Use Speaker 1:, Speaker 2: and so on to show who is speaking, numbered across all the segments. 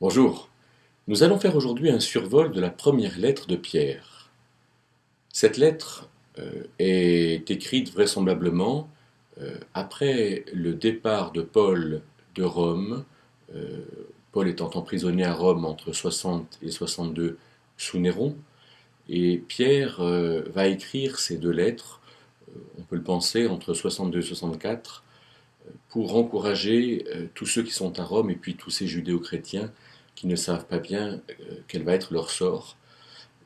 Speaker 1: Bonjour, nous allons faire aujourd'hui un survol de la première lettre de Pierre. Cette lettre est écrite vraisemblablement après le départ de Paul de Rome, euh, Paul étant emprisonné à Rome entre 60 et 62 sous Néron, et Pierre va écrire ces deux lettres, on peut le penser, entre 62 et 64, pour encourager tous ceux qui sont à Rome et puis tous ces judéo-chrétiens qui ne savent pas bien quel va être leur sort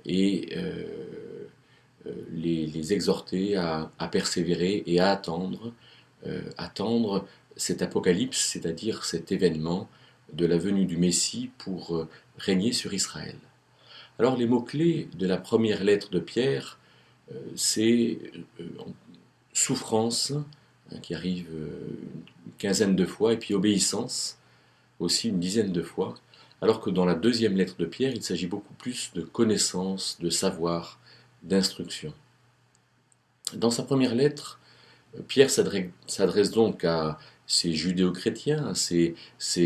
Speaker 1: et les exhorter à persévérer et à attendre cet apocalypse, c'est-à-dire cet événement de la venue du Messie pour régner sur Israël. Alors les mots-clés de la première lettre de Pierre, c'est souffrance, qui arrive une quinzaine de fois, et puis obéissance, aussi une dizaine de fois, alors que dans la deuxième lettre de Pierre, il s'agit beaucoup plus de connaissance, de savoir, d'instruction. Dans sa première lettre, Pierre s'adresse donc à ces judéo-chrétiens, à ces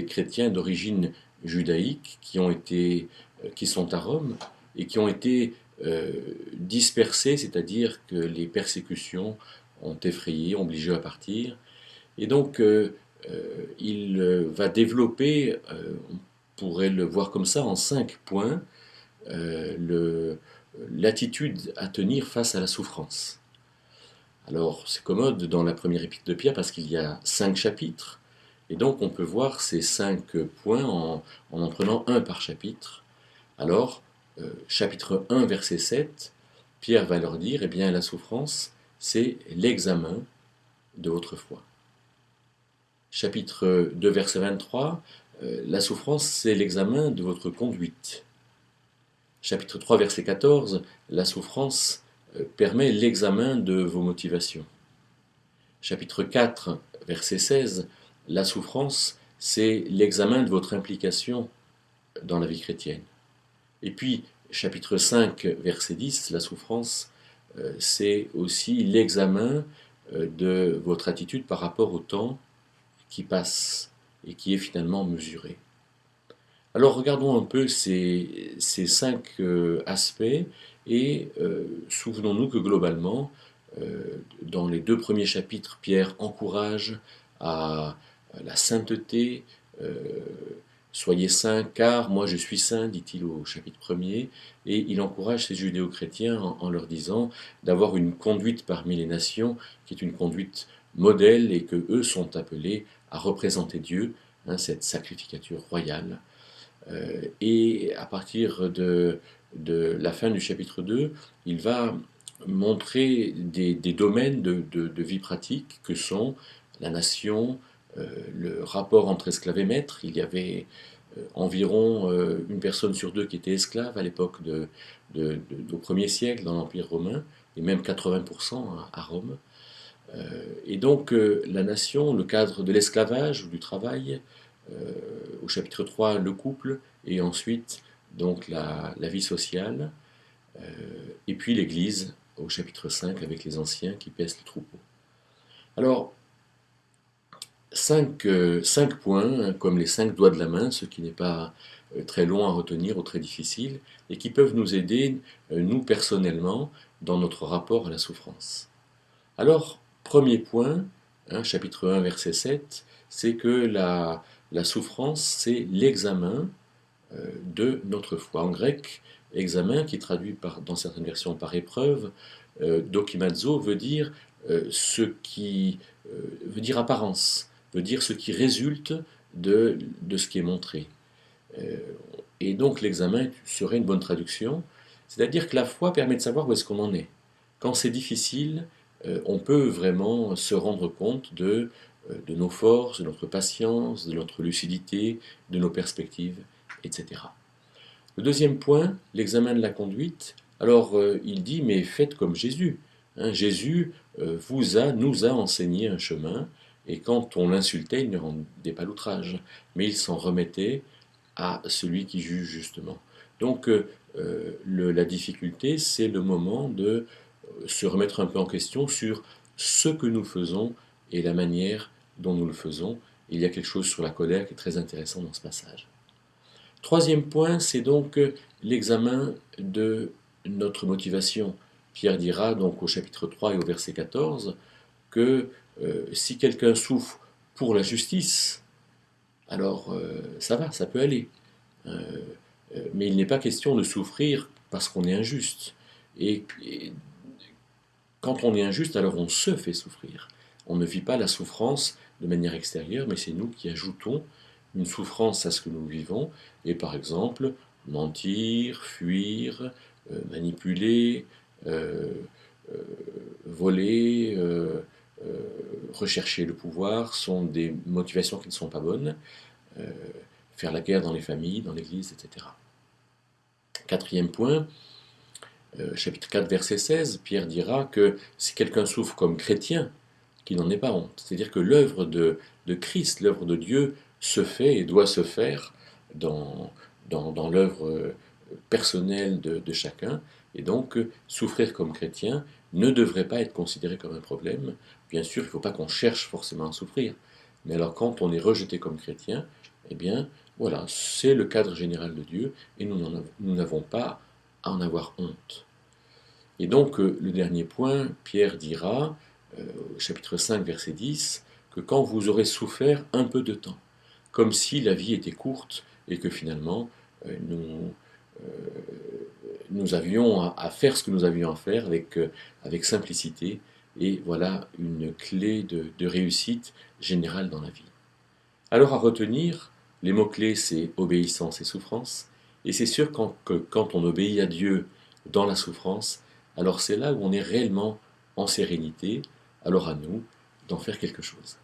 Speaker 1: chrétiens d'origine judaïque qui sont à Rome et qui ont été dispersés, c'est-à-dire que les persécutions ont effrayé, ont obligé à partir. Et donc, il va développer, on pourrait le voir comme ça, en 5 points, l'attitude à tenir face à la souffrance. Alors, c'est commode dans la première épître de Pierre parce qu'il y a 5 chapitres, et donc on peut voir ces 5 points en prenant un par chapitre. Alors, chapitre 1, verset 7, Pierre va leur dire, eh bien, la souffrance, c'est l'examen de votre foi. Chapitre 2, verset 23, la souffrance, c'est l'examen de votre conduite. Chapitre 3, verset 14, la souffrance permet l'examen de vos motivations. Chapitre 4, verset 16, la souffrance, c'est l'examen de votre implication dans la vie chrétienne. Et puis, chapitre 5, verset 10, la souffrance, c'est aussi l'examen de votre attitude par rapport au temps qui passe et qui est finalement mesuré. Alors regardons un peu ces 5 aspects et souvenons-nous que globalement, dans les 2 premiers chapitres, Pierre encourage à la sainteté. Soyez saints car moi je suis saint, dit-il au chapitre 1er, et il encourage ces judéo-chrétiens en leur disant d'avoir une conduite parmi les nations qui est une conduite modèle et que eux sont appelés à représenter Dieu, cette sacrificature royale. Et à partir de la fin du chapitre 2, il va montrer des domaines de vie pratique que sont la nation, le rapport entre esclaves et maîtres. Il y avait environ une personne sur deux qui était esclave à l'époque au 1er siècle dans l'Empire romain, et même 80% à Rome. Et donc la nation, le cadre de l'esclavage ou du travail, au chapitre 3, le couple, et ensuite donc la vie sociale, et puis l'Église au chapitre 5 avec les anciens qui paissent le troupeau. Alors, 5 points, comme les 5 doigts de la main, ce qui n'est pas très long à retenir ou très difficile, et qui peuvent nous aider, nous personnellement, dans notre rapport à la souffrance. Alors, premier point, chapitre 1, verset 7, c'est que la souffrance, c'est l'examen de notre foi. En grec, examen, qui est traduit dans certaines versions par épreuve, dokimazo veut dire veut dire apparence, veut dire ce qui résulte de ce qui est montré. Euh, et donc l'examen serait une bonne traduction, c'est-à-dire que la foi permet de savoir où est-ce qu'on en est. Quand c'est difficile, on peut vraiment se rendre compte de nos forces, de notre patience, de notre lucidité, de nos perspectives, etc. Le deuxième point, l'examen de la conduite. Alors il dit, mais faites comme Jésus. Jésus nous a enseigné un chemin, et quand on l'insultait, il ne rendait pas l'outrage, mais il s'en remettait à celui qui juge justement. Donc la difficulté, c'est le moment de se remettre un peu en question sur ce que nous faisons et la manière dont nous le faisons. Il y a quelque chose sur la colère qui est très intéressant dans ce passage. Troisième point, c'est donc l'examen de notre motivation. Pierre dira donc au chapitre 3 et au verset 14 que si quelqu'un souffre pour la justice, alors ça va, ça peut aller. Euh, mais il n'est pas question de souffrir parce qu'on est injuste. Et quand on est injuste, alors on se fait souffrir. On ne vit pas la souffrance de manière extérieure, mais c'est nous qui ajoutons une souffrance à ce que nous vivons. Et par exemple, mentir, fuir, manipuler, euh, euh, voler, rechercher le pouvoir sont des motivations qui ne sont pas bonnes. Euh, faire la guerre dans les familles, dans l'Église, etc. Quatrième point, chapitre 4, verset 16, Pierre dira que si quelqu'un souffre comme chrétien, qu'il n'en ait pas honte. C'est-à-dire que l'œuvre de Christ, l'œuvre de Dieu, se fait et doit se faire dans l'œuvre personnelle de chacun. Et donc, souffrir comme chrétien ne devrait pas être considéré comme un problème. Bien sûr, il ne faut pas qu'on cherche forcément à souffrir. Mais alors, quand on est rejeté comme chrétien, eh bien, voilà, c'est le cadre général de Dieu et nous n'avons pas à en avoir honte. Et donc, le dernier point, Pierre dira, au chapitre 5, verset 10, que quand vous aurez souffert un peu de temps, comme si la vie était courte et que finalement, euh, nous avions à faire ce que nous avions à faire avec simplicité, et voilà une clé de réussite générale dans la vie. Alors à retenir, les mots-clés, c'est obéissance et souffrance. Et c'est sûr que quand on obéit à Dieu dans la souffrance, alors c'est là où on est réellement en sérénité. Alors à nous d'en faire quelque chose.